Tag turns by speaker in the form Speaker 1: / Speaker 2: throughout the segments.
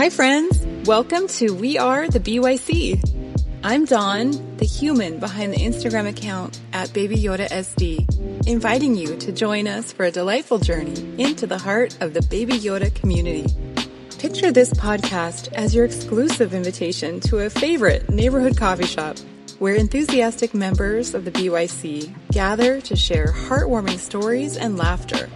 Speaker 1: Hi friends, welcome to We Are the BYC. I'm Dawn, the human behind the Instagram account at Baby Yoda SD, inviting you to join us for a delightful journey into the heart of the Baby Yoda community. Picture this podcast as your exclusive invitation to a favorite neighborhood coffee shop where enthusiastic members of the BYC gather to share heartwarming stories and laughter,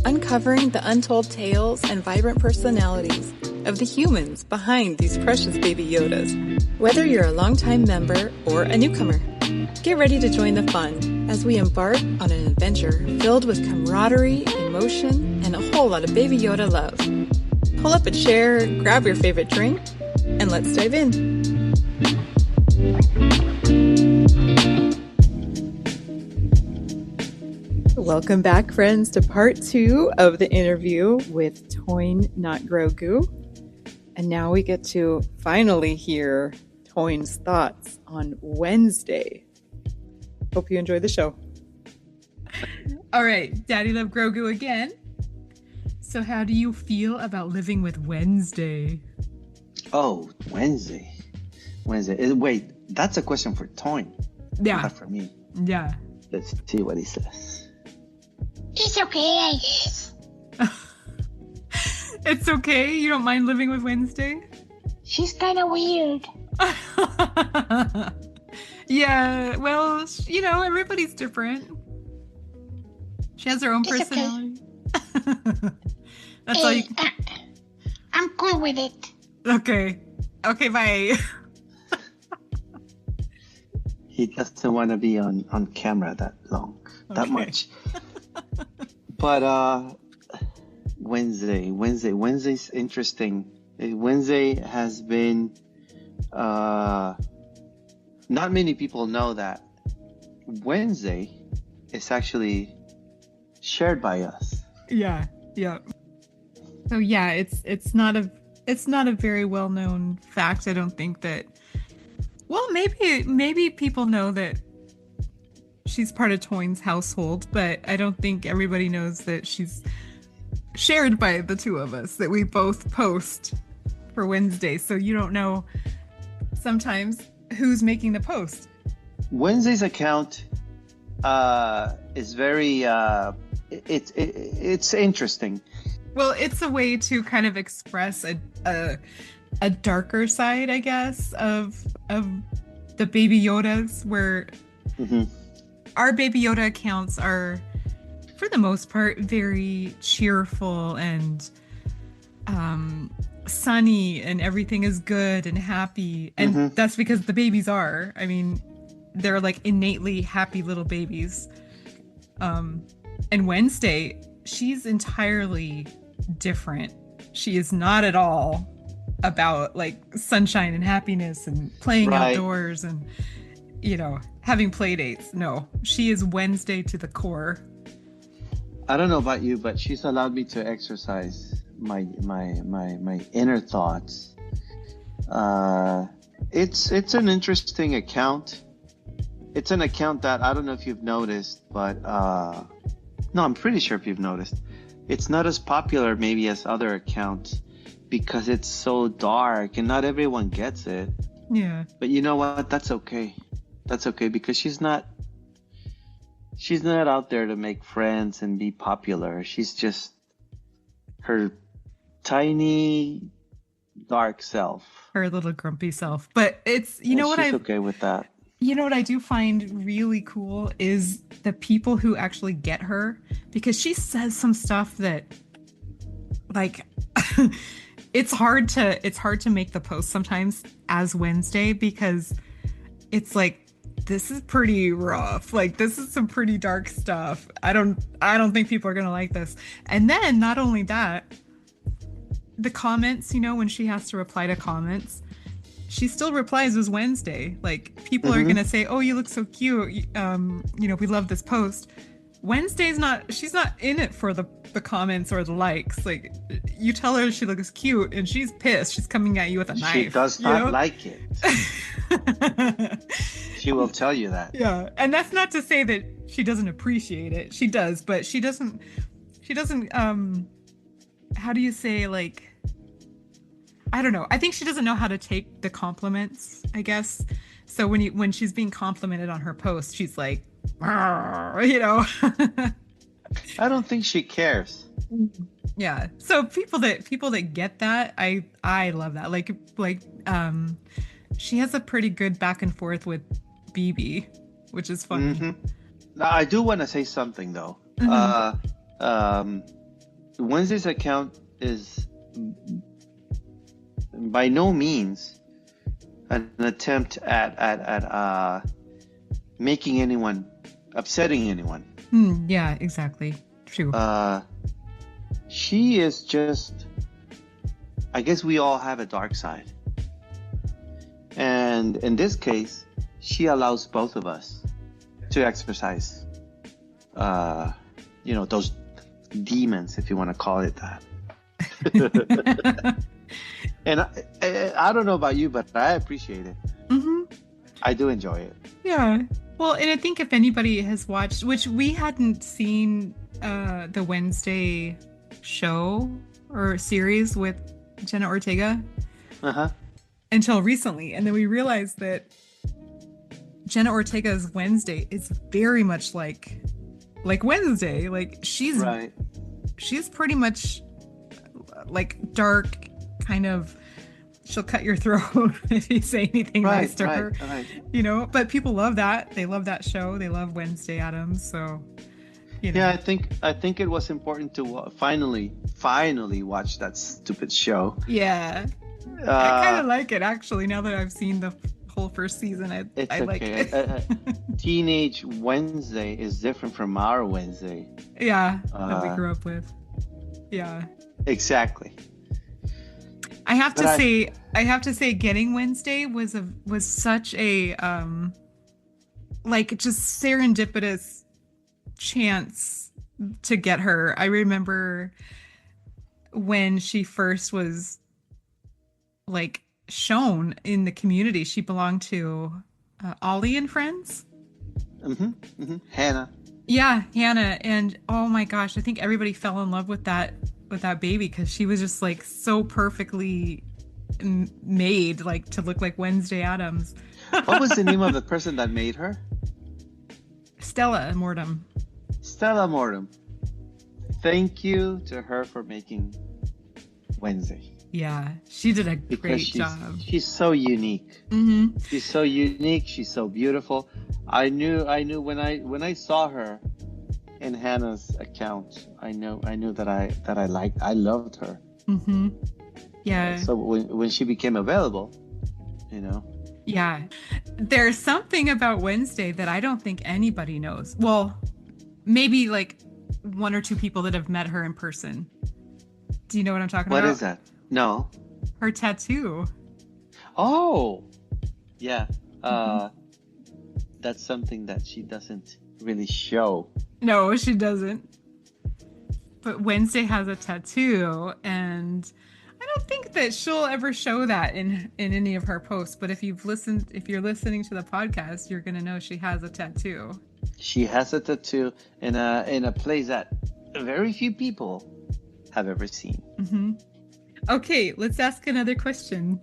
Speaker 1: uncovering the untold tales and vibrant personalities of the humans behind these precious Baby Yodas. Whether you're a longtime member or a newcomer, get ready to join the fun as we embark on an adventure filled with camaraderie, emotion, and a whole lot of Baby Yoda love. Pull up a chair, grab your favorite drink, and let's dive in. Welcome back, friends, to part 2 of the interview with Toyn Not Grogu. And now we get to finally hear Toyn's thoughts on Wednesday. Hope you enjoy the show. All right, Daddy Love Grogu again. So how do you feel about living with Wednesday?
Speaker 2: Oh, Wednesday. Wait, that's a question for Toyn.
Speaker 1: Yeah.
Speaker 2: Not for me.
Speaker 1: Yeah.
Speaker 2: Let's see what he says.
Speaker 3: It's okay, I guess.
Speaker 1: It's okay? You don't mind living with Wednesday?
Speaker 3: She's kind of weird.
Speaker 1: Yeah, well, you know, everybody's different. She has her own
Speaker 3: It's
Speaker 1: personality.
Speaker 3: okay.
Speaker 1: That's all you can...
Speaker 3: I'm cool with it.
Speaker 1: Okay, bye.
Speaker 2: He doesn't want to be on camera that long, that much. But Wednesday's interesting. Wednesday has been, not many people know that Wednesday is actually shared by us.
Speaker 1: Yeah. So yeah, it's not a very well known fact. I don't think that. Well, maybe people know that she's part of Toyn's household, but I don't think everybody knows that she's shared by the two of us, that we both post for Wednesday. So you don't know sometimes who's making the post.
Speaker 2: Wednesday's account is very it's interesting.
Speaker 1: Well, it's a way to kind of express a darker side, I guess, of the Baby Yodas, where our Baby Yoda accounts are, for the most part, very cheerful and sunny, and everything is good and happy. And that's because the babies are. I mean, they're like innately happy little babies. And Wednesday, she's entirely different. She is not at all about like sunshine and happiness and playing outdoors and, you know, having play dates. No, she is Wednesday to the core.
Speaker 2: I don't know about you, but she's allowed me to exercise my inner thoughts. It's an interesting account. It's an account that I don't know if you've noticed, but no, I'm pretty sure if you've noticed, it's not as popular maybe as other accounts because it's so dark and not everyone gets it.
Speaker 1: Yeah.
Speaker 2: But you know what? That's okay. That's okay because she's not out there to make friends and be popular. She's just her tiny dark self. Her
Speaker 1: little grumpy self. But it's, you know what,
Speaker 2: she's okay with that.
Speaker 1: You know what I do find really cool is the people who actually get her, because she says some stuff that, like, it's hard to make the post sometimes as Wednesday, because it's like, this is pretty rough. Like, this is some pretty dark stuff. I don't think people are gonna like this. And then not only that, the comments, you know, when she has to reply to comments, she still replies as Wednesday. Like, people are gonna say, "Oh, you look so cute. You know, we love this post." She's not in it for the comments or the likes. Like, you tell her she looks cute and she's pissed. She's coming at you with a knife.
Speaker 2: She does not like it. She will tell you that.
Speaker 1: Yeah. And that's not to say that she doesn't appreciate it. She does, but she doesn't how do you say, like, I don't know. I think she doesn't know how to take the compliments, I guess. So when she's being complimented on her post, she's like, "Arr," you know.
Speaker 2: I don't think she cares.
Speaker 1: Yeah. So people that get that, I love that. Like she has a pretty good back and forth with BB, which is funny.
Speaker 2: Now, I do want to say something though. Wednesday's account is by no means an attempt at making anyone, upsetting anyone.
Speaker 1: Yeah, exactly. True.
Speaker 2: She is just, I guess we all have a dark side. And in this case, she allows both of us to exercise, those demons, if you want to call it that. And I don't know about you, but I appreciate it. I do enjoy it.
Speaker 1: Yeah. Well, and I think if anybody has watched, which we hadn't seen the Wednesday show or series with Jenna Ortega until recently. And then we realized that Jenna Ortega's Wednesday is very much like Wednesday. Like she's pretty much like dark, kind of, she'll cut your throat if you say anything nice to her. You know, but people love that. They love that show. They love Wednesday Addams. So, you know.
Speaker 2: Yeah, I think it was important to finally watch that stupid show.
Speaker 1: Yeah. I kind of like it, actually, now that I've seen the whole first season. I like it.
Speaker 2: Teenage Wednesday is different from our Wednesday.
Speaker 1: Yeah, that we grew up with. Yeah.
Speaker 2: Exactly.
Speaker 1: I have to say getting Wednesday was such a just serendipitous chance to get her. I remember when she first was like shown in the community. She belonged to Ollie and Friends.
Speaker 2: Hannah.
Speaker 1: Yeah, Hannah, and oh my gosh, I think everybody fell in love with that baby because she was just like so perfectly made, like, to look like Wednesday Addams.
Speaker 2: What was the name of the person that made her?
Speaker 1: Stella Mortem.
Speaker 2: Stella Mortem. Thank you to her for making Wednesday.
Speaker 1: Yeah, she did a great job.
Speaker 2: She's so unique. She's so unique. She's so beautiful. I knew when I saw her in Hannah's account, I knew that I loved her. Yeah. So when she became available, you know.
Speaker 1: Yeah. There's something about Wednesday that I don't think anybody knows. Well, maybe like one or two people that have met her in person. Do you know what I'm talking about?
Speaker 2: What is that? No.
Speaker 1: Her tattoo.
Speaker 2: Oh. Yeah. That's something that she doesn't really show.
Speaker 1: No, she doesn't. But Wednesday has a tattoo, and I don't think that she'll ever show that in any of her posts. But if you're listening to the podcast, you're gonna know she has a tattoo.
Speaker 2: She has a tattoo in a place that very few people have ever seen.
Speaker 1: Okay, let's ask another question.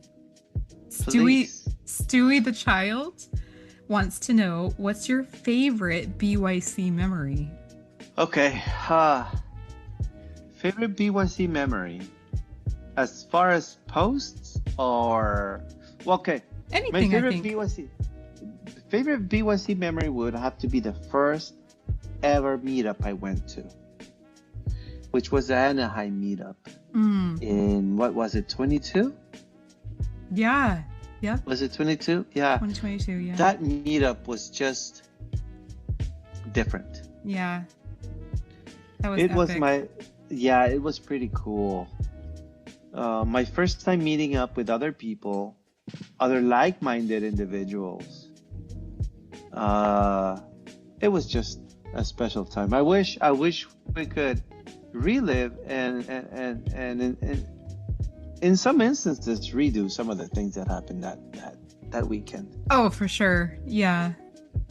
Speaker 2: Please.
Speaker 1: Stewie the child wants to know, what's your favorite BYC memory?
Speaker 2: Okay. Favorite BYC memory? As far as posts or... Okay.
Speaker 1: Anything,
Speaker 2: My favorite
Speaker 1: I think.
Speaker 2: Favorite BYC memory would have to be the first ever meetup I went to, which was the Anaheim meetup. In, what was it, 22?
Speaker 1: Yeah. Yeah.
Speaker 2: Was it 22? Yeah.
Speaker 1: 2022, yeah.
Speaker 2: That meetup was just different.
Speaker 1: Yeah. That was
Speaker 2: It
Speaker 1: epic.
Speaker 2: It was pretty cool. My first time meeting up with other people, other like-minded individuals. It was just a special time. I wish we could relive and in some instances redo some of the things that happened that weekend.
Speaker 1: Oh, for sure. Yeah.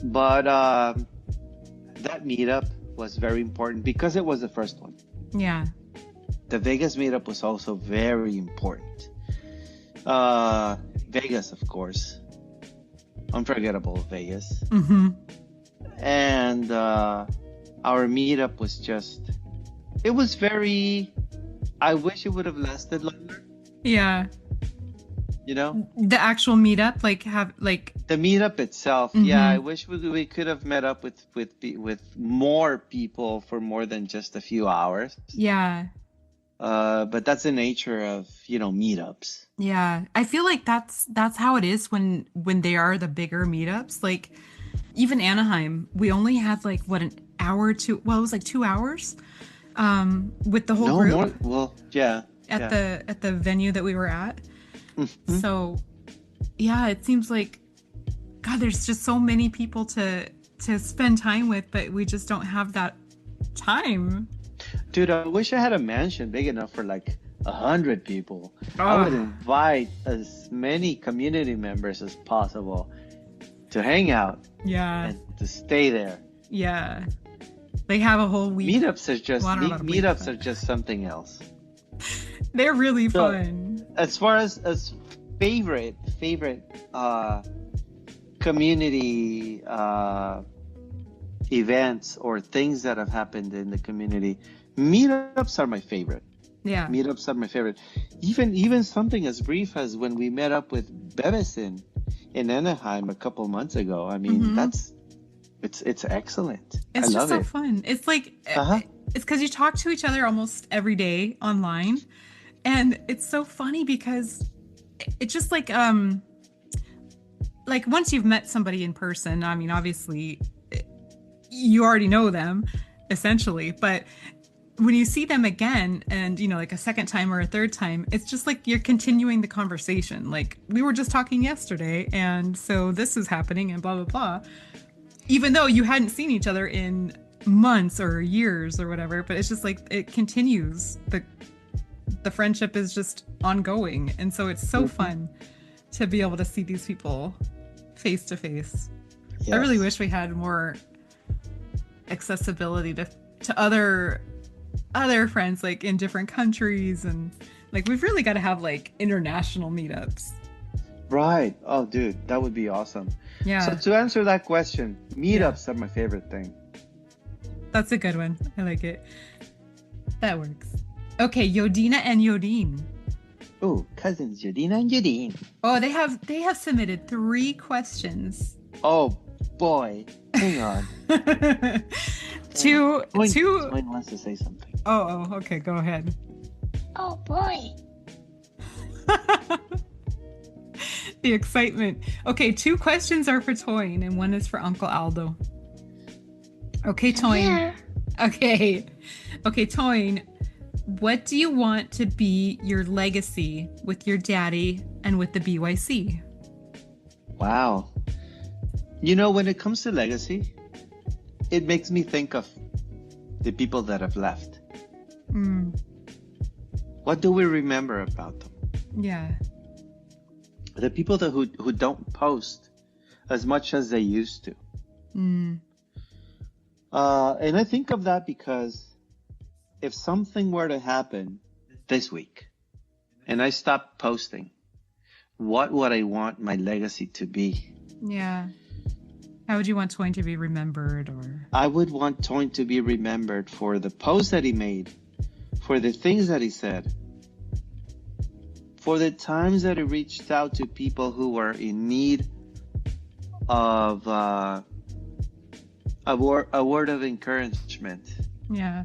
Speaker 2: But that meetup was very important because it was the first one.
Speaker 1: Yeah.
Speaker 2: The Vegas meetup was also very important Vegas, of course. Unforgettable Vegas.
Speaker 1: Mm-hmm.
Speaker 2: And our meetup was it was very, I wish it would have lasted longer,
Speaker 1: Yeah.
Speaker 2: you know?
Speaker 1: The actual meetup,
Speaker 2: The meetup itself, yeah, I wish we could have met up with more people for more than just a few hours.
Speaker 1: yeah.
Speaker 2: But that's the nature of, meetups.
Speaker 1: Yeah. I feel like that's how it is when they are the bigger meetups. Like even Anaheim, we only had like what, an hour or two. Well, it was like 2 hours with the whole
Speaker 2: No
Speaker 1: group
Speaker 2: more. Well, yeah.
Speaker 1: at the venue that we were at.
Speaker 2: Mhm.
Speaker 1: So yeah, it seems like God, there's just so many people to spend time with, but we just don't have that time.
Speaker 2: Dude, I wish I had a mansion big enough for like 100 people. I
Speaker 1: Oh.
Speaker 2: would invite as many community members as possible to hang out
Speaker 1: Yeah.
Speaker 2: and to stay there.
Speaker 1: Yeah. They have a whole week.
Speaker 2: Meetups are just
Speaker 1: Well, I don't know about a week,
Speaker 2: meetups
Speaker 1: but-
Speaker 2: are just something else.
Speaker 1: They're really
Speaker 2: So-
Speaker 1: fun.
Speaker 2: As far as favorite community events or things that have happened in the community, meetups are my favorite.
Speaker 1: Yeah.
Speaker 2: Meetups are my favorite. Even something as brief as when we met up with Bebesin in Anaheim a couple months ago. I mean, it's excellent.
Speaker 1: It's
Speaker 2: I
Speaker 1: just
Speaker 2: love
Speaker 1: so
Speaker 2: it.
Speaker 1: fun. It's like
Speaker 2: Uh-huh.
Speaker 1: it's because you talk to each other almost every day online, and it's so funny because it's just like once you've met somebody in person, I mean, obviously you already know them essentially, but when you see them again and like a second time or a third time, it's just like you're continuing the conversation. Like we were just talking yesterday, and so this is happening and blah blah blah, even though you hadn't seen each other in months or years or whatever. But it's just like it continues. The friendship is just ongoing, and so it's so fun to be able to see these people face to face. I really wish we had more accessibility to other friends like in different countries, and like we've really got to have like international meetups.
Speaker 2: Right. Oh, dude, that would be awesome.
Speaker 1: Yeah.
Speaker 2: So to answer that question, meetups are my favorite thing.
Speaker 1: That's a good one. I like it. That works. Okay, Yodina and Yodine.
Speaker 2: Oh, cousins Yodina and Yodine.
Speaker 1: Oh, they have submitted 3 questions.
Speaker 2: Oh boy, hang on.
Speaker 1: Two.
Speaker 2: Wayne wants to say something.
Speaker 1: Oh, okay. Go ahead.
Speaker 3: Oh boy.
Speaker 1: The excitement. Okay, 2 questions are for Toyne and 1 is for Uncle Aldo. Okay, Toyne.
Speaker 3: Yeah.
Speaker 1: Okay, Toyne. What do you want to be your legacy with your daddy and with the BYC?
Speaker 2: Wow. When it comes to legacy, it makes me think of the people that have left. What do we remember about them?
Speaker 1: Yeah.
Speaker 2: The people who don't post as much as they used to. And I think of that because if something were to happen this week and I stopped posting, what would I want my legacy to be?
Speaker 1: Yeah. How would you want Toyne to be remembered? Or
Speaker 2: I would want Toyne to be remembered for the posts that he made, for the things that he said, for the times that he reached out to people who were in need of a word of encouragement.
Speaker 1: yeah.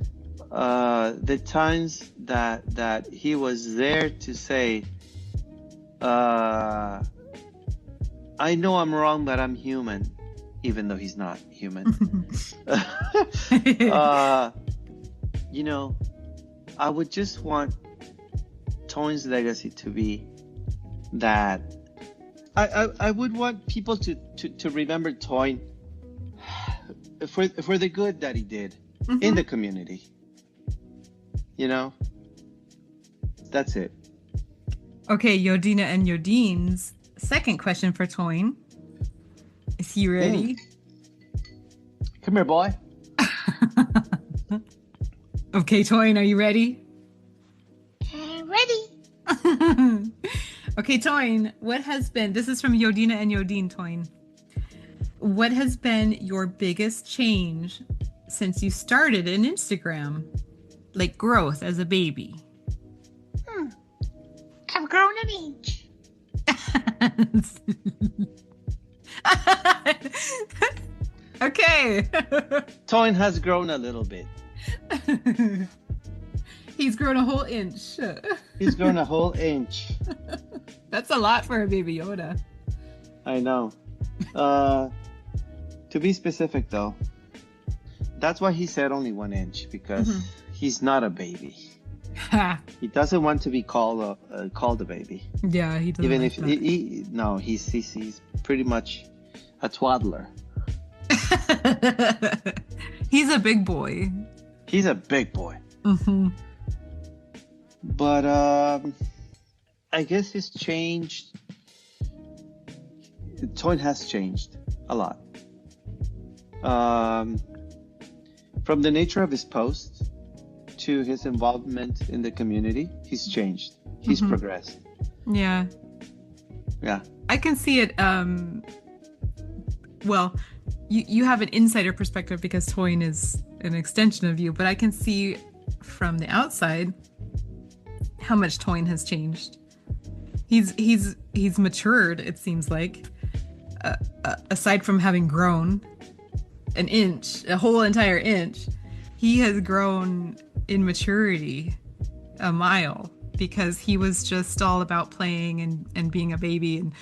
Speaker 2: The times that he was there to say, I know I'm wrong, but I'm human, even though he's not human. I would just want Toyne's legacy to be that I would want people to remember Toyne for the good that he did in the community. That's it.
Speaker 1: Okay, Yodina and Yodine's second question for Toyne. Is he ready?
Speaker 2: Come here, boy.
Speaker 1: Okay, Toyne, are you ready?
Speaker 3: Ready.
Speaker 1: Okay, Toyn, this is from Yodina and Yodine, Toyn. What has been your biggest change since you started in Instagram? Like growth as a baby?
Speaker 3: I've grown an inch.
Speaker 1: Okay.
Speaker 2: Toyn has grown a little bit.
Speaker 1: He's grown a whole inch.
Speaker 2: He's grown a whole inch.
Speaker 1: That's a lot for a baby Yoda.
Speaker 2: I know. To be specific, though, that's why he said only 1 inch, because he's not a baby. He doesn't want to be called a baby.
Speaker 1: Yeah, he doesn't.
Speaker 2: Even
Speaker 1: like
Speaker 2: if he's pretty much a toddler.
Speaker 1: He's a big boy.
Speaker 2: He's a big boy.
Speaker 1: Mm-hmm.
Speaker 2: But I guess he's changed. Toyn has changed a lot. From the nature of his posts to his involvement in the community, he's changed. He's progressed.
Speaker 1: Yeah.
Speaker 2: Yeah.
Speaker 1: I can see it. Well, you have an insider perspective because Toyn is an extension of you, but I can see from the outside how much Toyn has changed. He's matured, it seems like. Aside from having grown an inch, a whole entire inch, he has grown in maturity a mile, because he was just all about playing and being a baby and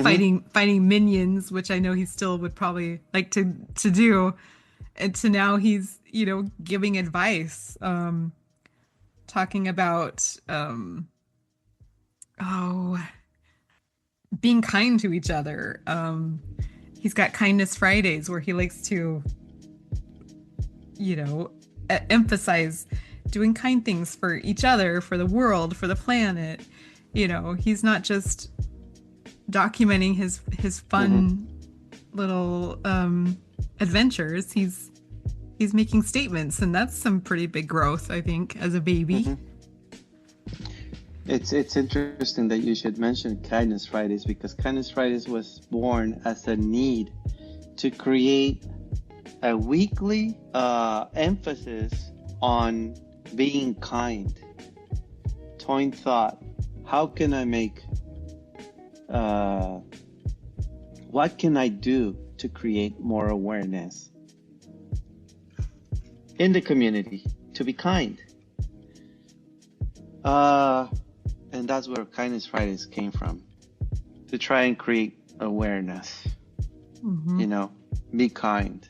Speaker 1: fighting minions, which I know he still would probably like to do. And to now he's, giving advice, talking about being kind to each other. He's got Kindness Fridays where he likes to, emphasize doing kind things for each other, for the world, for the planet. He's not just documenting his fun little adventures. He's making statements, and that's some pretty big growth, I think, as a baby.
Speaker 2: It's interesting that you should mention Kindness Fridays, because Kindness Fridays was born as a need to create a weekly emphasis on being kind. Toyn thought, how can I make what can I do to create more awareness in the community to be kind? And that's where Kindness Fridays came from, to try and create awareness. Be kind.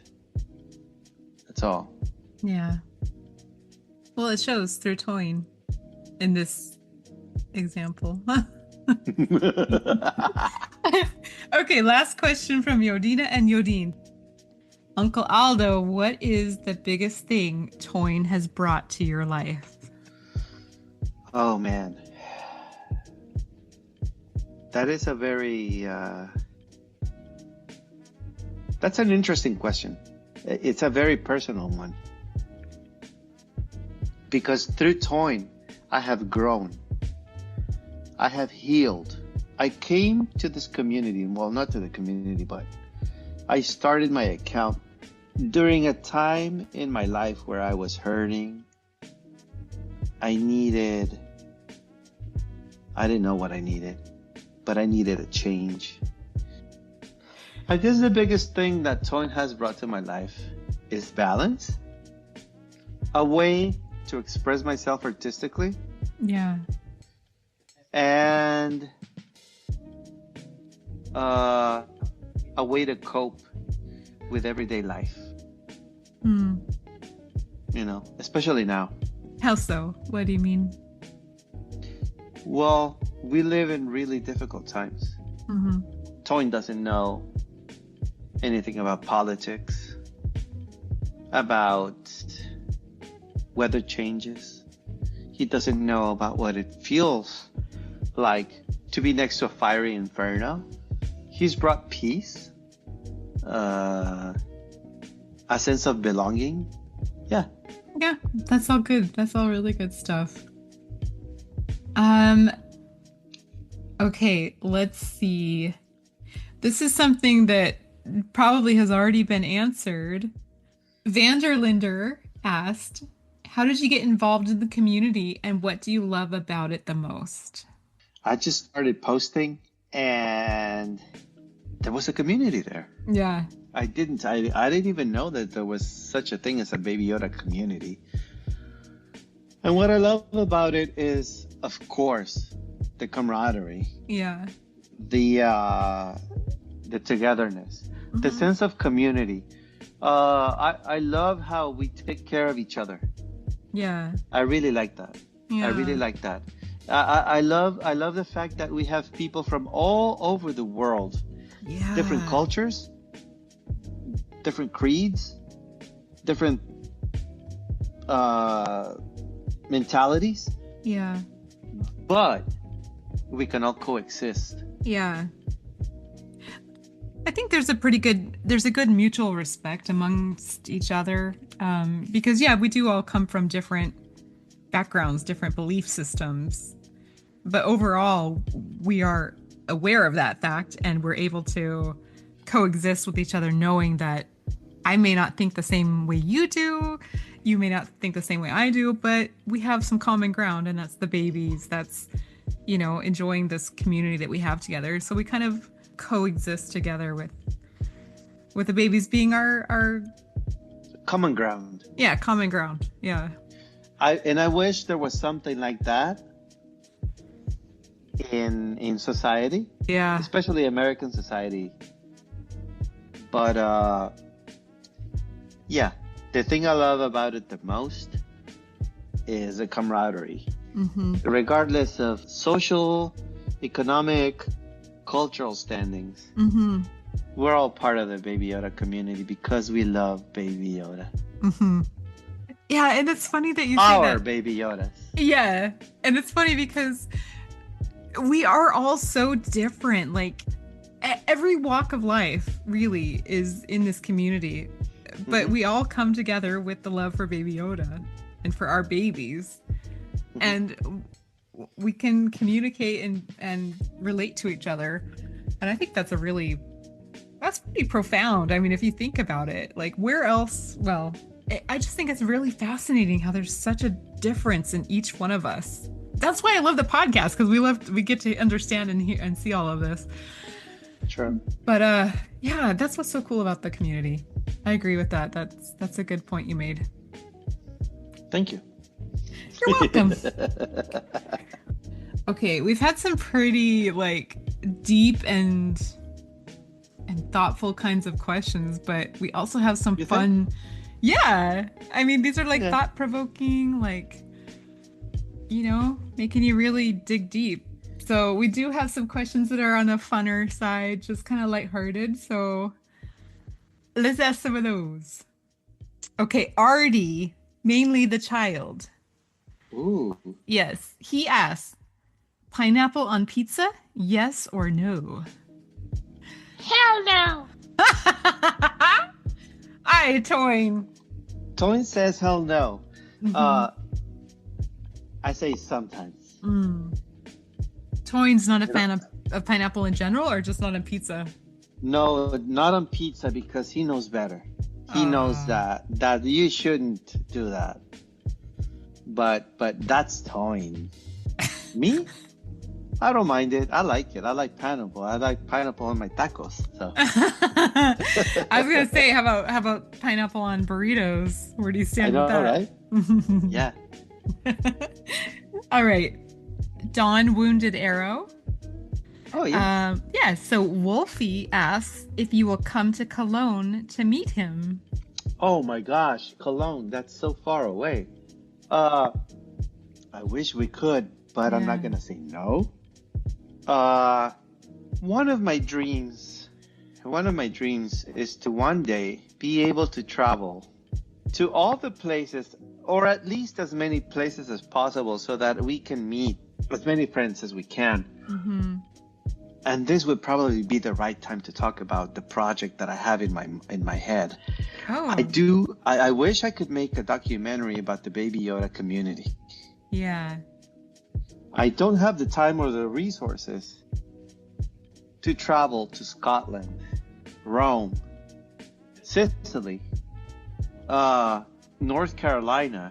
Speaker 2: That's all.
Speaker 1: Yeah. Well, it shows through Toyn in this example. Okay, last question from Yodina and Yodine. Uncle Aldo, what is the biggest thing Toyn has brought to your life?
Speaker 2: Oh, man. That is a very... that's an interesting question. It's a very personal one. Because through Toyn, I have grown. I have healed. I came to this community, well, not to the community, but I started my account during a time in my life where I was hurting. I didn't know what I needed, but I needed a change. I guess the biggest thing that Toyn has brought to my life is balance. A way to express myself artistically.
Speaker 1: Yeah.
Speaker 2: And a way to cope with everyday life. Especially now.
Speaker 1: How so? What do you mean?
Speaker 2: Well, we live in really difficult times. Toyn doesn't know anything about politics, about weather changes. He doesn't know about what it feels like to be next to a fiery inferno. He's brought peace, a sense of belonging. Yeah,
Speaker 1: that's all good. That's all really good stuff. Okay, let's see. This is something that probably has already been answered. Vanderlinder asked, how did you get involved in the community and what do you love about it the most?
Speaker 2: I just started posting and there was a community there.
Speaker 1: Yeah.
Speaker 2: I didn't even know that there was such a thing as a Baby Yoda community. And what I love about it is, of course, the camaraderie.
Speaker 1: Yeah.
Speaker 2: The togetherness, the sense of community. I love how we take care of each other.
Speaker 1: Yeah.
Speaker 2: I really like that.
Speaker 1: Yeah.
Speaker 2: I really like that. I love the fact that we have people from all over the world,
Speaker 1: Yeah.
Speaker 2: different cultures, different creeds, different mentalities,
Speaker 1: Yeah.
Speaker 2: but we can all coexist.
Speaker 1: Yeah. I think there's a good mutual respect amongst each other. Because yeah, we do all come from different backgrounds, different belief systems. But overall, we are aware of that fact and we're able to coexist with each other, knowing that I may not think the same way you do. You may not think the same way I do, but we have some common ground, and that's the babies. That's, enjoying this community that we have together. So we kind of coexist together with the babies being our
Speaker 2: Common ground.
Speaker 1: Yeah, common ground. Yeah.
Speaker 2: I wish there was something like that in society.
Speaker 1: Yeah.
Speaker 2: Especially American society. But yeah, the thing I love about it the most is the camaraderie. Regardless of social, economic, cultural standings. We're all part of the Baby Yoda community because we love Baby Yoda.
Speaker 1: Yeah, and it's funny that you say
Speaker 2: Our
Speaker 1: that.
Speaker 2: Baby Yodas.
Speaker 1: Yeah, and it's funny because we are all so different. Like every walk of life really is in this community, but we all come together with the love for Baby Yoda and for our babies, and we can communicate and relate to each other. And I think that's pretty profound. I mean, if you think about it, like where else? Well, I just think it's really fascinating how there's such a difference in each one of us. That's why I love the podcast, because we get to understand and hear and see all of this.
Speaker 2: Sure.
Speaker 1: But yeah, that's what's so cool about the community. I agree with that. That's a good point you made.
Speaker 2: Thank you.
Speaker 1: You're welcome. Okay, we've had some pretty deep and thoughtful kinds of questions, but we also have some fun. Yeah, I mean, these are thought-provoking, making you really dig deep. So we do have some questions that are on the funner side, just kind of lighthearted. So let's ask some of those. Okay, Artie, mainly the child.
Speaker 2: Ooh.
Speaker 1: Yes, he asks, pineapple on pizza, yes or no?
Speaker 3: Hell no.
Speaker 1: Aye, Toyn.
Speaker 2: Toyn says hell no. I say sometimes.
Speaker 1: Toyn's not a fan of pineapple in general, or just not on pizza?
Speaker 2: No, not on pizza, because he knows better. He knows that you shouldn't do that. But that's Toyn. Me? I don't mind it. I like it. I like pineapple. I like pineapple on my tacos. So.
Speaker 1: I was gonna say, how about pineapple on burritos? Where do you stand with that?
Speaker 2: Right? Yeah.
Speaker 1: All right. Dawn Wounded Arrow.
Speaker 2: Oh yeah.
Speaker 1: Yeah. So Wolfie asks if you will come to Cologne to meet him.
Speaker 2: Oh my gosh, Cologne. That's so far away. I wish we could, but I'm not gonna say no. One of my dreams is to one day be able to travel to all the places, or at least as many places as possible, so that we can meet as many friends as we can. And this would probably be the right time to talk about the project that I have in my head.
Speaker 1: Oh.
Speaker 2: I wish I could make a documentary about the Baby Yoda community.
Speaker 1: Yeah.
Speaker 2: I don't have the time or the resources to travel to Scotland, Rome, Sicily, North Carolina.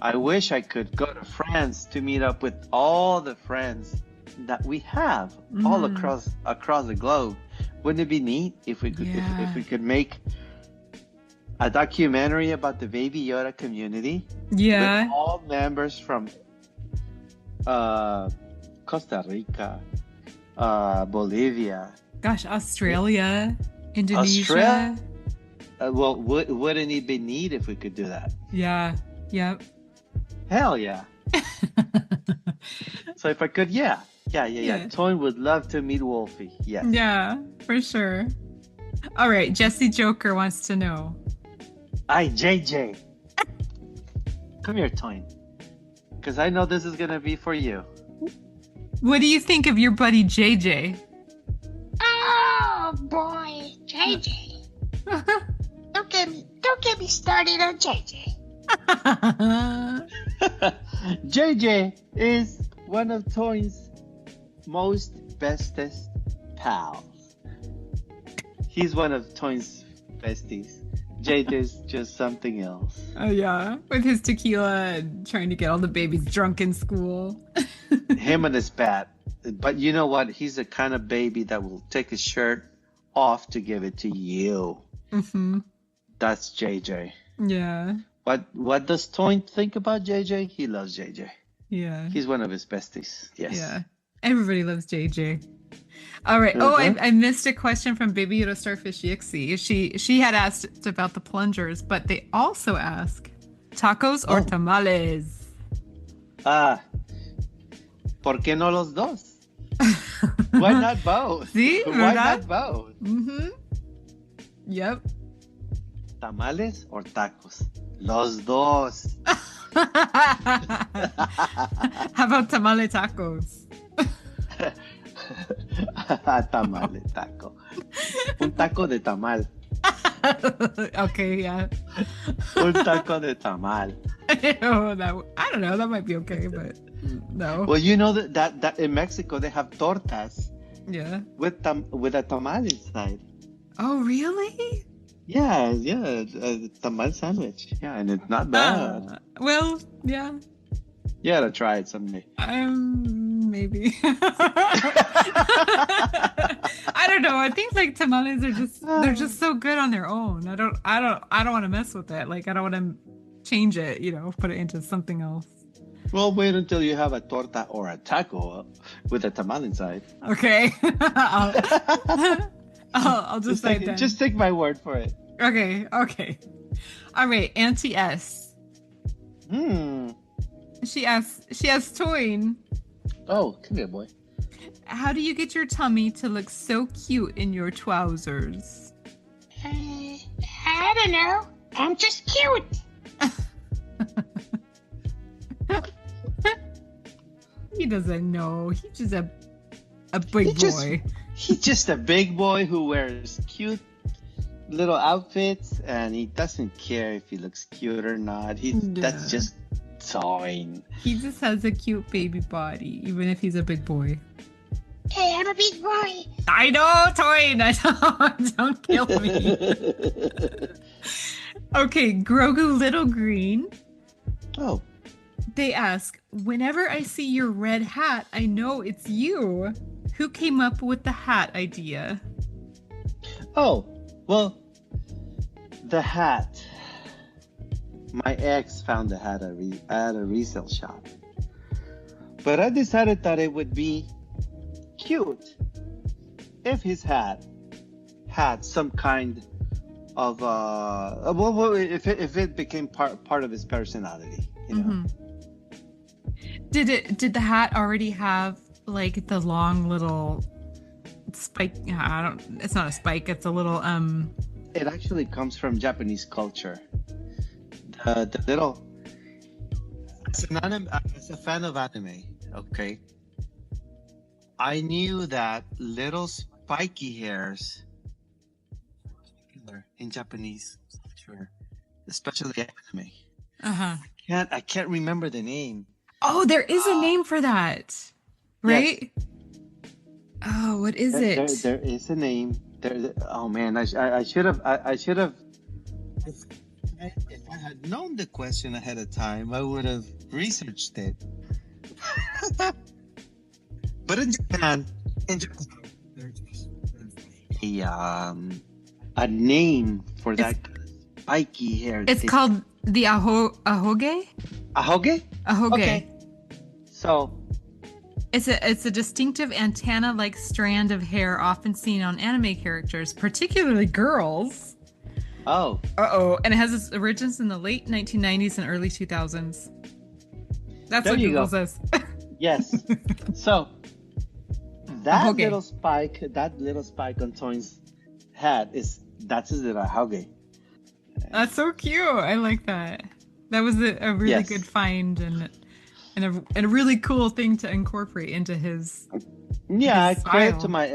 Speaker 2: I wish I could go to France to meet up with all the friends that we have all across the globe. Wouldn't it be neat if we could if we could make a documentary about the Baby Yoda community?
Speaker 1: Yeah.
Speaker 2: With all members from Costa Rica, Bolivia.
Speaker 1: Gosh, Australia, Indonesia.
Speaker 2: Australia? Well, wouldn't it be neat if we could do that?
Speaker 1: Yeah. Yep.
Speaker 2: Hell yeah. So if I could, yeah. Toyn would love to meet Wolfie. Yes.
Speaker 1: Yeah, for sure. All right, Jesse Joker wants to know.
Speaker 2: Hi, JJ. Come here, Toyn. Because I know this is going to be for you.
Speaker 1: What do you think of your buddy JJ?
Speaker 3: Oh boy, JJ. Don't get me started on JJ.
Speaker 2: JJ is one of Toyn's most bestest pals. He's one of Toyn's besties. JJ's just something else.
Speaker 1: Oh yeah, with his tequila and trying to get all the babies drunk in school.
Speaker 2: Him and his bat. But you know what? He's the kind of baby that will take his shirt off to give it to you.
Speaker 1: Mm-hmm.
Speaker 2: That's JJ.
Speaker 1: Yeah.
Speaker 2: What does Toyn think about JJ? He loves JJ.
Speaker 1: Yeah.
Speaker 2: He's one of his besties. Yes.
Speaker 1: Yeah. Everybody loves JJ. All right. Oh, I missed a question from Baby Yoda Starfish Yixie. She had asked about the plungers, but they also ask tacos or tamales.
Speaker 2: ¿Por qué no los dos? Why not both?
Speaker 1: See?
Speaker 2: Why not both?
Speaker 1: Mm-hmm. Yep.
Speaker 2: ¿Tamales or tacos? Los dos.
Speaker 1: How about tamale tacos?
Speaker 2: Tamale taco. Un taco de tamal.
Speaker 1: Okay, yeah.
Speaker 2: Un taco de tamal.
Speaker 1: I don't know. That might be okay, but no.
Speaker 2: Well, you know that in Mexico they have tortas.
Speaker 1: Yeah.
Speaker 2: With a tamal inside.
Speaker 1: Oh, really?
Speaker 2: Yeah, a tamal sandwich. Yeah, and it's not bad.
Speaker 1: Well, yeah.
Speaker 2: You gotta try it someday.
Speaker 1: Maybe. I don't know. I think like tamales are they're just so good on their own. I don't want to mess with it. Like I don't want to change it, put it into something else.
Speaker 2: Well, wait until you have a torta or a taco with a tamal inside.
Speaker 1: Okay. I'll just say that.
Speaker 2: Just take my word for it.
Speaker 1: Okay. All right, Auntie S. She asks Toyn.
Speaker 2: Oh, come here, boy.
Speaker 1: How do you get your tummy to look so cute in your trousers?
Speaker 3: I don't know. I'm just cute.
Speaker 1: He doesn't know. He's just a big boy.
Speaker 2: He's just a big boy who wears cute little outfits, and he doesn't care if he looks cute or not. That's just Toyn.
Speaker 1: He just has a cute baby body, even if he's a big boy.
Speaker 3: Hey, I'm a big boy.
Speaker 1: I know, Toyn. I know. Don't kill me. Okay, Grogu Little Green.
Speaker 2: Oh.
Speaker 1: They ask, whenever I see your red hat, I know it's you. Who came up with the hat idea?
Speaker 2: Oh, well, the hat. My ex found the hat at a resale shop. But I decided that it would be cute if his hat had some kind of if it became part of his personality,
Speaker 1: Mm-hmm. Did the hat already have like the long little spike? It's not a spike, it's a little
Speaker 2: It actually comes from Japanese culture. The little, as a fan of anime, okay, I knew that little spiky hairs in Japanese culture, especially anime.
Speaker 1: Uh-huh.
Speaker 2: I can't remember the name,
Speaker 1: Oh, there is a
Speaker 2: Ah,
Speaker 1: name for that,
Speaker 2: yes,
Speaker 1: right? Oh, what is it?
Speaker 2: there is a name. Oh man, I should have. I should have. If if I had known the question ahead of time, I would have researched it. But in Japan, there's a name for
Speaker 1: It's
Speaker 2: that spiky hair
Speaker 1: it's
Speaker 2: thing.
Speaker 1: called the ahoge.
Speaker 2: Ahoge?
Speaker 1: Ahoge.
Speaker 2: Okay. So,
Speaker 1: It's a distinctive antenna-like strand of hair often seen on anime characters, particularly girls.
Speaker 2: oh,
Speaker 1: Uh-oh. And it has its origins in the late 1990s and early 2000s. That's
Speaker 2: there
Speaker 1: what
Speaker 2: you
Speaker 1: Google
Speaker 2: go.
Speaker 1: says.
Speaker 2: Yes. So,
Speaker 1: Ahoge.
Speaker 2: that little spike on Toyn's hat that's his little ahoge.
Speaker 1: That's so cute. I like that. That was a really
Speaker 2: Yes.
Speaker 1: good find and a really cool thing to incorporate into his
Speaker 2: Yeah,
Speaker 1: style.
Speaker 2: credit to my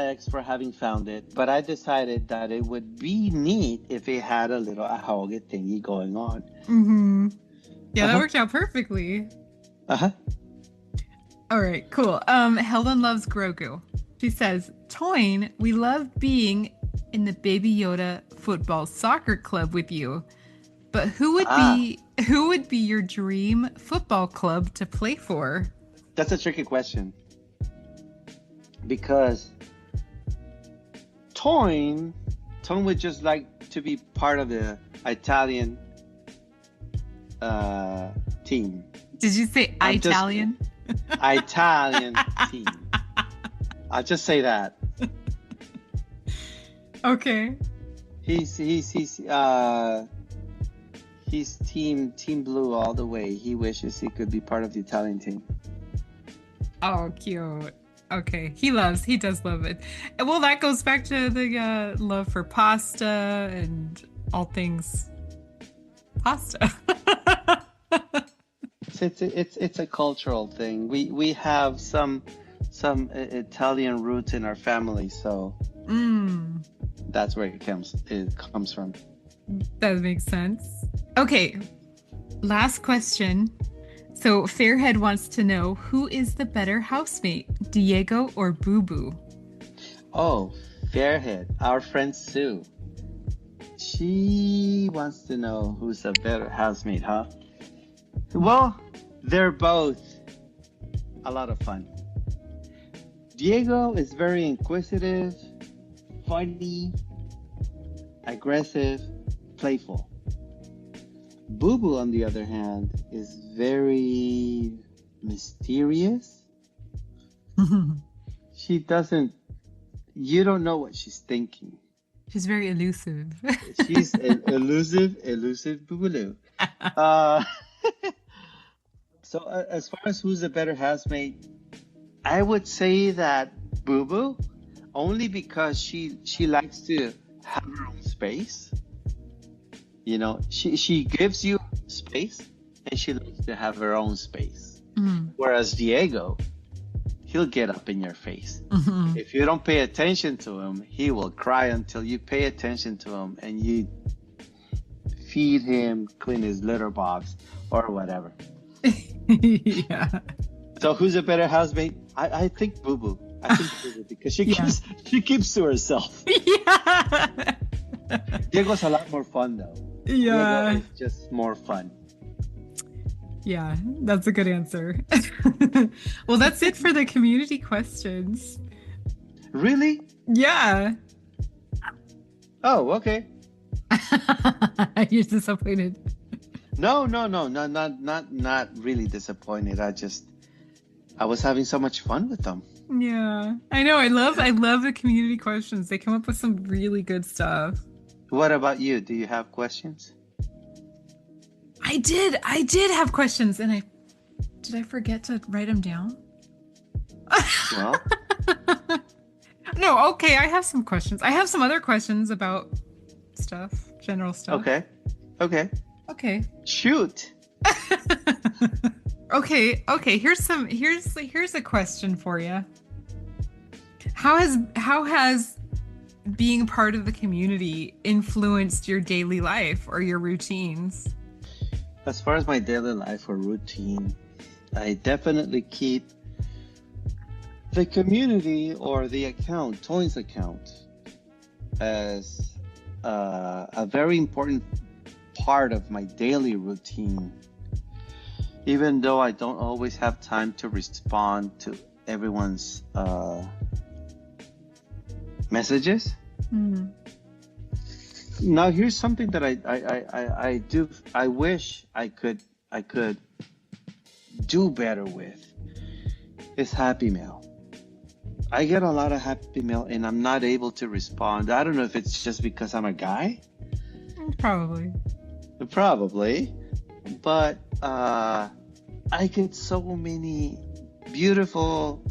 Speaker 2: ex for having found it, but I decided that it would be neat if it had a little ahoge thingy going on.
Speaker 1: Mm-hmm. Yeah, that
Speaker 2: Uh-huh.
Speaker 1: worked out perfectly.
Speaker 2: Uh-huh.
Speaker 1: All right, cool. Helen loves Grogu. She says, Toyn, we love being in the Baby Yoda football soccer club with you. But who
Speaker 2: Ah,
Speaker 1: would be your dream football club to play for?
Speaker 2: that's a tricky question because Toyn would just like to be part of the Italian team.
Speaker 1: Did you say
Speaker 2: I'm just
Speaker 1: Italian?
Speaker 2: Italian team. I'll just say that.
Speaker 1: Okay.
Speaker 2: He's team blue all the way. He wishes he could be part of the Italian team.
Speaker 1: Oh, cute. Okay. He does love it. And well, that goes back to the love for pasta and all things pasta.
Speaker 2: It's a cultural thing. We have some Italian roots in our family, so
Speaker 1: Mm,
Speaker 2: that's where it comes from.
Speaker 1: that makes sense. Okay. Last question. So Fairhead wants to know who is the better housemate, Diego or Boo Boo?
Speaker 2: Oh, Fairhead, our friend Sue. She wants to know who's a better housemate, huh? Well, they're both a lot of fun. Diego is very inquisitive, funny, aggressive, playful. Boo Boo, on the other hand, is very mysterious. She doesn't, you don't know what she's thinking.
Speaker 1: She's very elusive.
Speaker 2: She's an elusive Boogaloo. Uh, as far as who's a better housemate, I would say that Boo Boo, only because she likes to have her own space. You know, she gives you space, and she likes to have her own space.
Speaker 1: Mm.
Speaker 2: Whereas Diego, he'll get up in your face.
Speaker 1: Mhm.
Speaker 2: If you don't pay attention to him, he will cry until you pay attention to him and you feed him, clean his litter box, or whatever.
Speaker 1: Yeah.
Speaker 2: So who's a better housemate? I think Boo Boo. I think Boo Boo because
Speaker 1: Yeah.
Speaker 2: she keeps to herself.
Speaker 1: Yeah.
Speaker 2: Diego's a lot more fun though.
Speaker 1: Yeah.
Speaker 2: Diego is just more fun.
Speaker 1: Yeah, that's a good answer. Well, that's it for the community questions.
Speaker 2: Really?
Speaker 1: Yeah.
Speaker 2: Oh, okay.
Speaker 1: You're disappointed.
Speaker 2: No, not really disappointed. I was having so much fun with them.
Speaker 1: Yeah. I know. I love the community questions. They come up with some really good stuff.
Speaker 2: What about you? Do you have questions?
Speaker 1: I did have questions and did I forget to write them down?
Speaker 2: Well,
Speaker 1: No, okay, I have some questions. I have some other questions about stuff, general stuff.
Speaker 2: okay.
Speaker 1: Okay.
Speaker 2: Shoot.
Speaker 1: Okay, here's a question for you. How has being part of the community influenced your daily life or your routines?
Speaker 2: as far as my daily life or routine, I definitely keep the community or the account, Toyn's account, as a very important part of my daily routine. Even though I don't always have time to respond to everyone's messages.
Speaker 1: Mm.
Speaker 2: Now here's something that I wish I could do better with is Happy Mail. I get a lot of Happy Mail and I'm not able to respond. I don't know if it's just because I'm a guy.
Speaker 1: Probably.
Speaker 2: But I get so many beautiful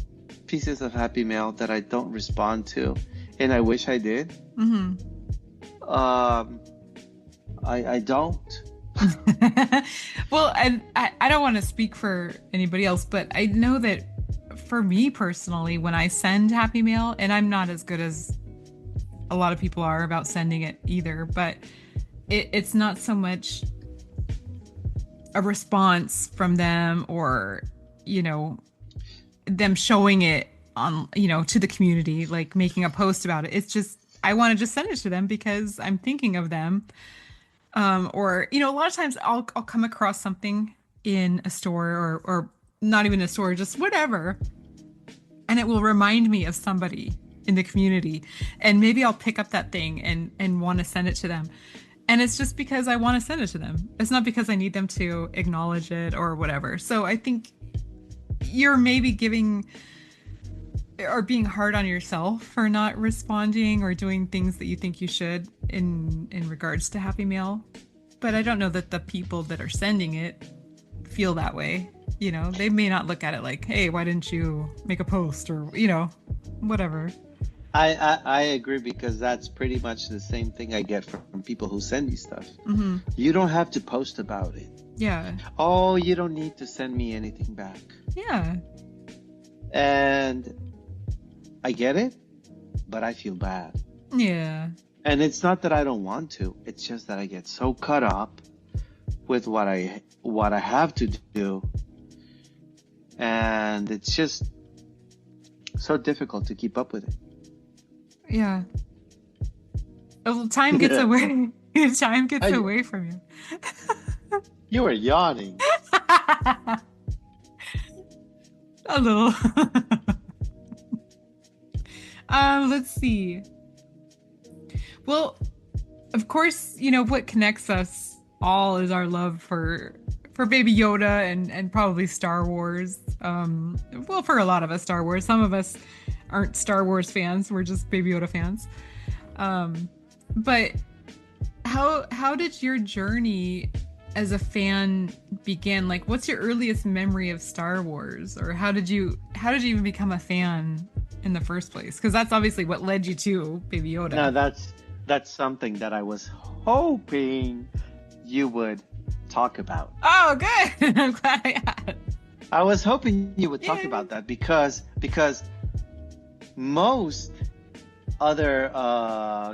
Speaker 2: pieces of Happy Mail that I don't respond to, and I wish I did.
Speaker 1: Mm-hmm.
Speaker 2: I don't.
Speaker 1: Well, and I don't want to speak for anybody else, but I know that for me personally, when I send Happy Mail, and I'm not as good as a lot of people are about sending it either, but it's not so much a response from them or, them showing it on, to the community, like making a post about it. It's just, I want to just send it to them because I'm thinking of them. Or, a lot of times I'll come across something in a store or not even a store, just whatever. And it will remind me of somebody in the community. And maybe I'll pick up that thing and want to send it to them. And it's just because I want to send it to them. It's not because I need them to acknowledge it or whatever. So I think you're maybe giving or being hard on yourself for not responding or doing things that you think you should in regards to Happy Mail. But I don't know that the people that are sending it feel that way. They may not look at it like, hey, why didn't you make a post or, whatever.
Speaker 2: I agree, because that's pretty much the same thing I get from people who send me stuff.
Speaker 1: Mm-hmm.
Speaker 2: You don't have to post about it.
Speaker 1: Yeah.
Speaker 2: Oh, you don't need to send me anything back.
Speaker 1: Yeah.
Speaker 2: And I get it, but I feel bad.
Speaker 1: Yeah.
Speaker 2: And it's not that I don't want to. It's just that I get so caught up with what I have to do. And it's just so difficult to keep up with it.
Speaker 1: Yeah. Well, time gets away. Time gets away from you.
Speaker 2: You were yawning.
Speaker 1: A little. Let's see. Well, of course, what connects us all is our love for Baby Yoda and probably Star Wars. Well, for a lot of us, Star Wars. Some of us aren't Star Wars fans. We're just Baby Yoda fans. But how did your journey as a fan begin? Like, what's your earliest memory of Star Wars, or how did you even become a fan in the first place? Because that's obviously what led you to Baby Yoda.
Speaker 2: No, that's something that I was hoping you would talk about.
Speaker 1: Oh, good. I'm glad I had.
Speaker 2: I was hoping you would talk about that because most other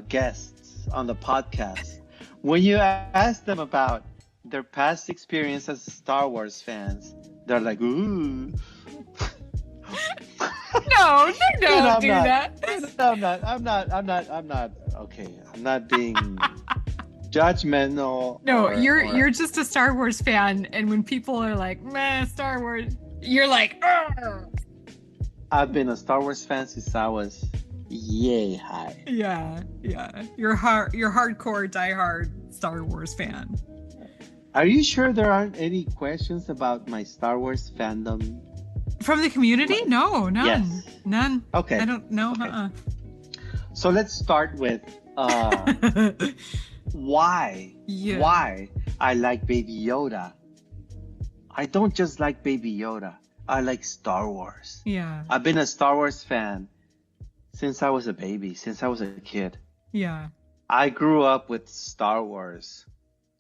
Speaker 2: guests on the podcast, when you ask them about their past experience as Star Wars fans, they're like, ooh.
Speaker 1: No, don't do that.
Speaker 2: No, I'm not. Okay, I'm not being judgmental.
Speaker 1: No, you're just a Star Wars fan, and when people are like, "Meh, Star Wars," you're like, "Arr!"
Speaker 2: I've been a Star Wars fan since I was yay high.
Speaker 1: Yeah. You're hardcore, diehard Star Wars fan.
Speaker 2: Are you sure there aren't any questions about my Star Wars fandom?
Speaker 1: From the community? No, none.
Speaker 2: Yes.
Speaker 1: None.
Speaker 2: Okay.
Speaker 1: I don't know.
Speaker 2: Okay. So let's start with why I like Baby Yoda. I don't just like Baby Yoda. I like Star Wars.
Speaker 1: Yeah.
Speaker 2: I've been a Star Wars fan since I was a baby, since I was a kid.
Speaker 1: Yeah.
Speaker 2: I grew up with Star Wars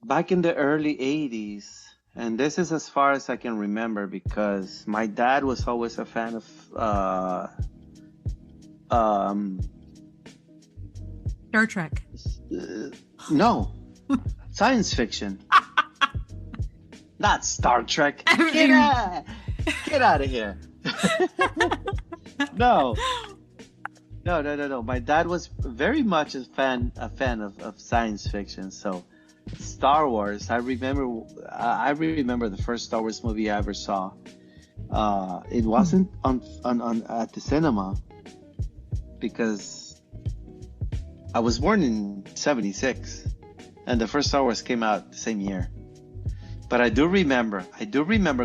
Speaker 2: back in the early 80s. And this is as far as I can remember, because my dad was always a fan of
Speaker 1: Star Trek.
Speaker 2: No, science fiction. Not Star Trek. Get out of here. No. No. My dad was very much a fan of science fiction. So Star Wars, I remember the first Star Wars movie I ever saw. It wasn't on at the cinema because I was born in 76 and the first Star Wars came out the same year. But I do remember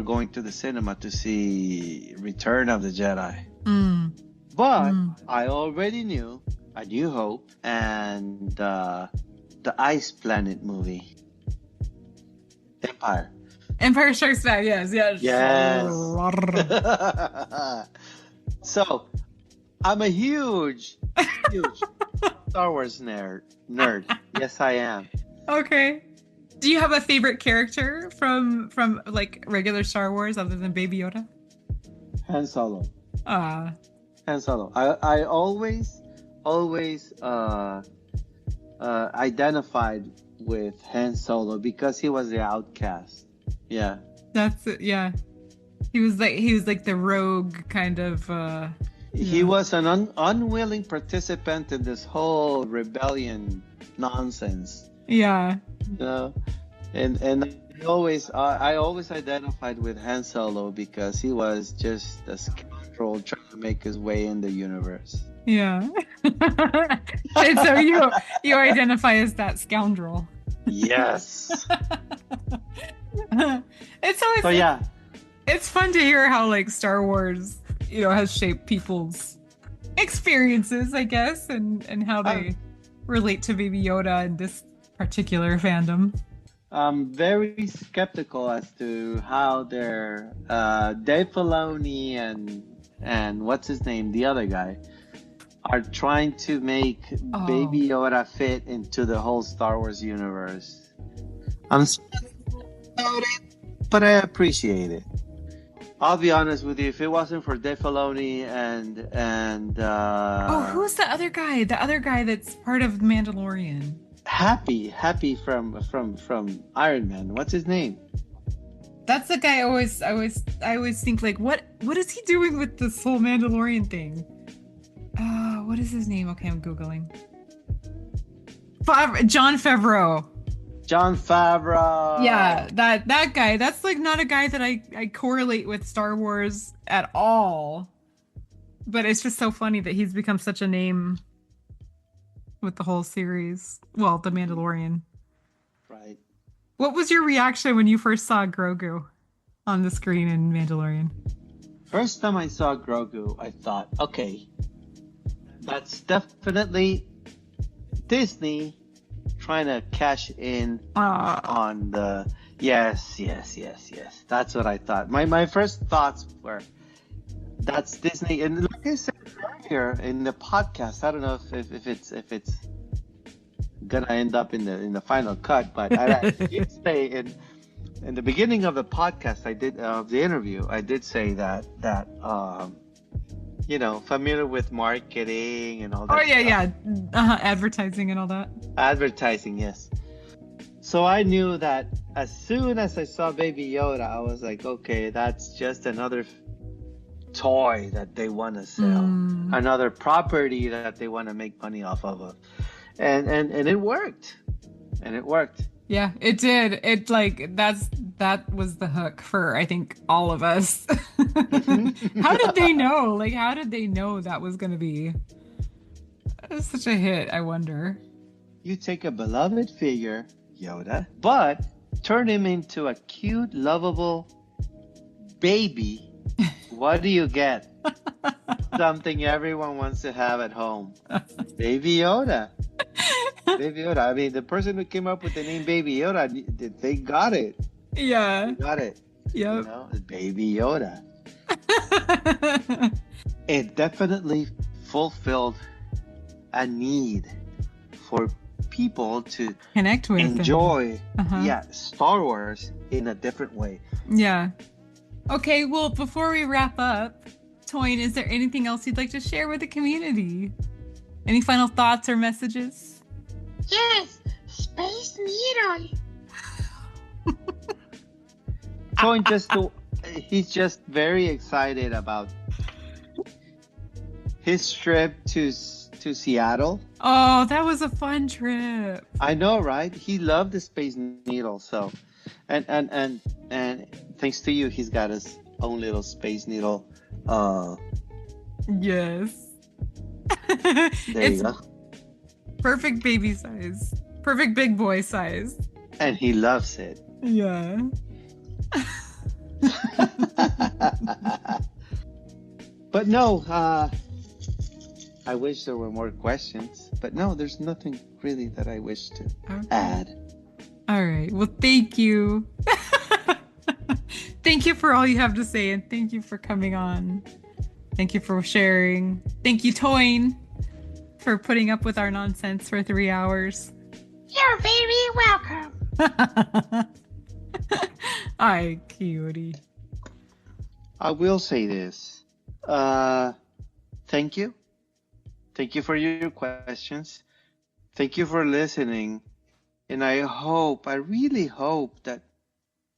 Speaker 2: going to the cinema to see Return of the Jedi. But I already knew A New Hope and the Ice Planet movie.
Speaker 1: Empire Strikes Back, yes.
Speaker 2: So, I'm a huge Star Wars nerd. Yes, I am.
Speaker 1: Okay. Do you have a favorite character from like regular Star Wars other than Baby Yoda?
Speaker 2: Han Solo.
Speaker 1: Han
Speaker 2: Solo. I always identified with Han Solo because he was the outcast. Yeah.
Speaker 1: That's it. Yeah. He was like the rogue kind of.
Speaker 2: He was an unwilling participant in this whole rebellion nonsense.
Speaker 1: Yeah.
Speaker 2: And I always identified with Han Solo because he was just a scoundrel trying to make his way in the universe.
Speaker 1: Yeah. And so you identify as that scoundrel.
Speaker 2: Yes.
Speaker 1: It's fun to hear how like Star Wars, has shaped people's experiences, I guess, and how they relate to Baby Yoda and this particular fandom.
Speaker 2: I'm very skeptical as to how their Dave Filoni and what's his name, the other guy, are trying to make Baby Yoda fit into the whole Star Wars universe. I'm skeptical about it, but I appreciate it. I'll be honest with you, if it wasn't for Dave Filoni and
Speaker 1: who's the other guy? The other guy that's part of Mandalorian.
Speaker 2: Happy from Iron Man. What's his name?
Speaker 1: That's the guy I always think like what is he doing with this whole Mandalorian thing? What is his name? Okay, I'm Googling. Jon Favreau.
Speaker 2: Jon Favreau.
Speaker 1: Yeah, that guy. That's like not a guy that I correlate with Star Wars at all. But it's just so funny that he's become such a name with the whole series. Well, The Mandalorian.
Speaker 2: Right.
Speaker 1: What was your reaction when you first saw Grogu on the screen in Mandalorian?
Speaker 2: First time I saw Grogu, I thought, okay, that's definitely Disney trying to cash in on the... Yes. That's what I thought. My first thoughts were, that's Disney. And like I said earlier in the podcast, I don't know if it's gonna end up in the final cut, but I did say in the beginning of the podcast, the interview, I did say that familiar with marketing and all that.
Speaker 1: Oh yeah. Advertising and all that.
Speaker 2: Advertising, yes. So I knew that as soon as I saw Baby Yoda, I was like, okay, that's just another toy that they want to sell, another property that they want to make money off of, and it worked,
Speaker 1: Yeah, it did. It that was the hook for I think all of us. How did they know? Like, how did they know that was going to be such a hit? I wonder.
Speaker 2: You take a beloved figure, Yoda, but turn him into a cute, lovable baby. What do you get? Something everyone wants to have at home. Baby Yoda. Baby Yoda. I mean, the person who came up with the name Baby Yoda, they got it.
Speaker 1: Yeah.
Speaker 2: They got it.
Speaker 1: Yep.
Speaker 2: Baby Yoda. It definitely fulfilled a need for people to
Speaker 1: connect with,
Speaker 2: enjoy Star Wars in a different way.
Speaker 1: Yeah. Okay, well, before we wrap up, Toyin, is there anything else you'd like to share with the community? Any final thoughts or messages?
Speaker 3: Yes, Space Needle.
Speaker 2: Toyn he's just very excited about his trip to Seattle.
Speaker 1: Oh, that was a fun trip.
Speaker 2: I know, right? He loved the Space Needle, so and thanks to you, he's got his own little Space Needle.
Speaker 1: Yes.
Speaker 2: There you go.
Speaker 1: Perfect baby size. Perfect big boy size.
Speaker 2: And he loves it.
Speaker 1: Yeah.
Speaker 2: But no, I wish there were more questions. But no, there's nothing really that I wish to add.
Speaker 1: All right. Well, thank you. Thank you for all you have to say, and thank you for coming on. Thank you for sharing. Thank you, Toyn, for putting up with our nonsense for 3 hours.
Speaker 3: You're very welcome.
Speaker 1: Hi, cutie.
Speaker 2: I will say this. Thank you. Thank you for your questions. Thank you for listening. And I really hope that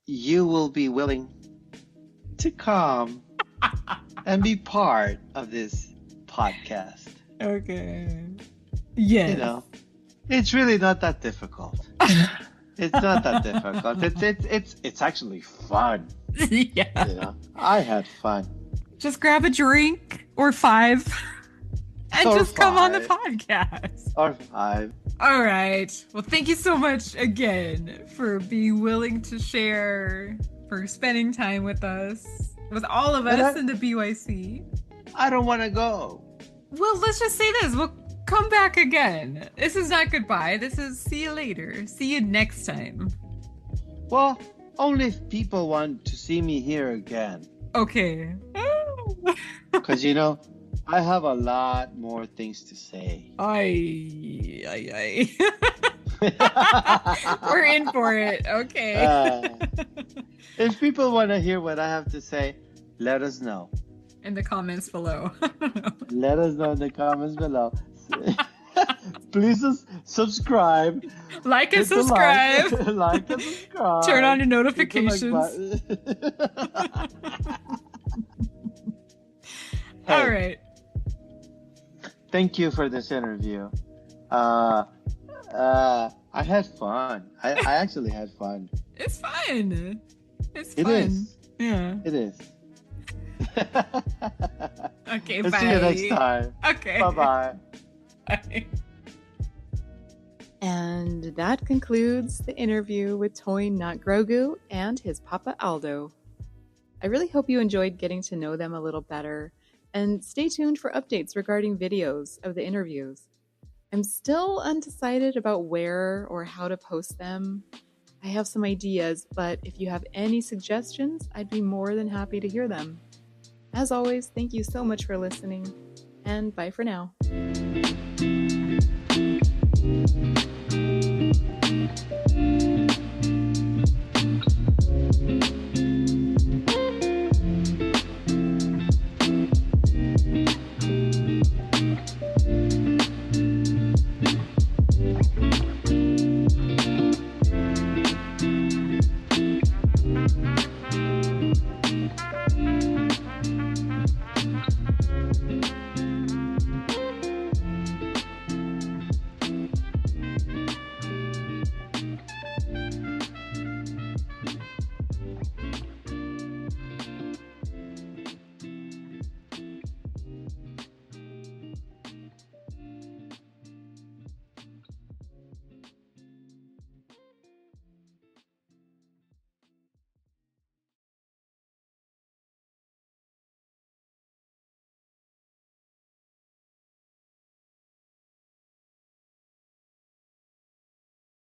Speaker 2: you will be willing to come and be part of this podcast.
Speaker 1: Okay. Yes.
Speaker 2: You know, it's really not that difficult. It's not that difficult. It's actually fun.
Speaker 1: Yeah.
Speaker 2: You know, I had fun.
Speaker 1: Just grab a drink or 5 and
Speaker 2: Or
Speaker 1: just come on the
Speaker 2: 5.
Speaker 1: podcast.
Speaker 2: Or 5.
Speaker 1: All right. Well, thank you so much again for being willing to share, for spending time with us, with all of us in the BYC.
Speaker 2: I don't want to go.
Speaker 1: Well, let's just say this. We'll come back again. This is not goodbye. This is see you later. See you next time.
Speaker 2: Well, only if people want to see me here again.
Speaker 1: Okay.
Speaker 2: Because, you know, I have a lot more things to say.
Speaker 1: Ay. We're in for it. Okay.
Speaker 2: If people want to hear what I have to say, let us know.
Speaker 1: In the comments below.
Speaker 2: Let us know in the comments below. Please subscribe.
Speaker 1: Like and subscribe.
Speaker 2: Like and subscribe.
Speaker 1: Turn on your notifications.
Speaker 2: Hey,
Speaker 1: all right.
Speaker 2: Thank you for this interview. I had fun. I actually had fun.
Speaker 1: It's fun. It's
Speaker 2: It
Speaker 1: fun.
Speaker 2: is.
Speaker 1: Yeah.
Speaker 2: It is.
Speaker 1: Okay,
Speaker 2: Let's
Speaker 1: bye.
Speaker 2: see you next time.
Speaker 1: Okay.
Speaker 2: Bye-bye.
Speaker 1: Bye.
Speaker 4: And that concludes the interview with Toyn Not Grogu and his Papa Aldo. I really hope you enjoyed getting to know them a little better, and stay tuned for updates regarding videos of the interviews. I'm still undecided about where or how to post them. I have some ideas, but if you have any suggestions, I'd be more than happy to hear them. As always, thank you so much for listening, and bye for now.